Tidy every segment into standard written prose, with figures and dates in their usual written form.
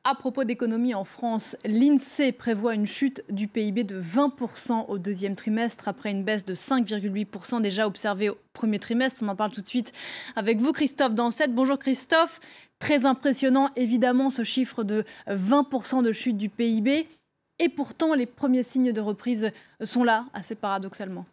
À propos d'économie en France, l'INSEE prévoit une chute du PIB de 20% au deuxième trimestre après une baisse de 5,8% déjà observée au premier trimestre. On en parle tout de suite avec vous, Christophe Dansette. Bonjour Christophe. Très impressionnant évidemment ce chiffre de 20% de chute du PIB. Et pourtant, les premiers signes de reprise sont là, assez paradoxalement.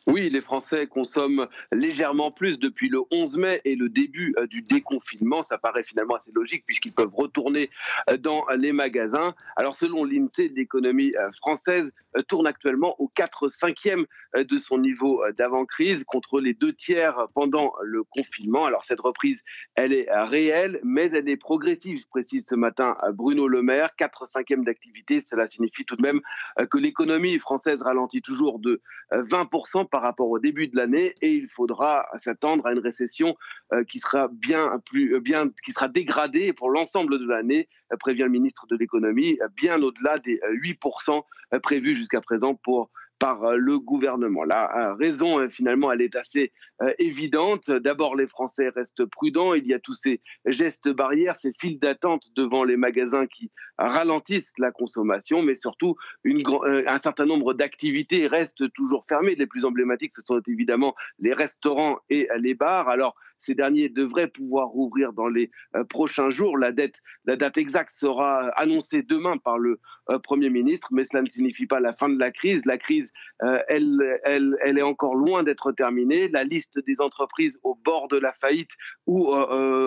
Oui, les Français consomment légèrement plus depuis le 11 mai et le début du déconfinement. Ça paraît finalement assez logique puisqu'ils peuvent retourner dans les magasins. Alors selon l'INSEE, l'économie française tourne actuellement au 4/5e de son niveau d'avant-crise contre les 2 tiers pendant le confinement. Alors cette reprise, elle est réelle, mais elle est progressive, je précise ce matin Bruno Le Maire. 4/5e d'activité, cela signifie tout de même que l'économie française ralentit toujours de 20% par rapport au début de l'année et il faudra s'attendre à une récession qui sera qui sera dégradée pour l'ensemble de l'année, prévient le ministre de l'économie, bien au-delà des 8% prévus jusqu'à présent par le gouvernement. La raison, finalement, elle est assez évidente. D'abord, les Français restent prudents. Il y a tous ces gestes barrières, ces files d'attente devant les magasins qui ralentissent la consommation, mais surtout, un certain nombre d'activités restent toujours fermées. Les plus emblématiques, ce sont évidemment les restaurants et les bars. Alors, ces derniers devraient pouvoir rouvrir dans les prochains jours. La date exacte sera annoncée demain par le Premier ministre, mais cela ne signifie pas la fin de la crise. La crise, elle est encore loin d'être terminée. La liste des entreprises au bord de la faillite ou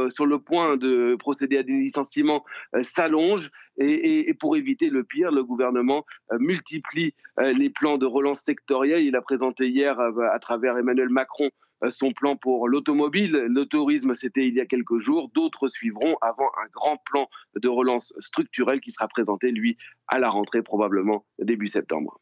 sur le point de procéder à des licenciements s'allonge. Et pour éviter le pire, le gouvernement multiplie les plans de relance sectorielle. Il a présenté hier, à travers Emmanuel Macron, son plan pour l'automobile. Le tourisme, c'était il y a quelques jours. D'autres suivront avant un grand plan de relance structurelle qui sera présenté, lui, à la rentrée, probablement début septembre.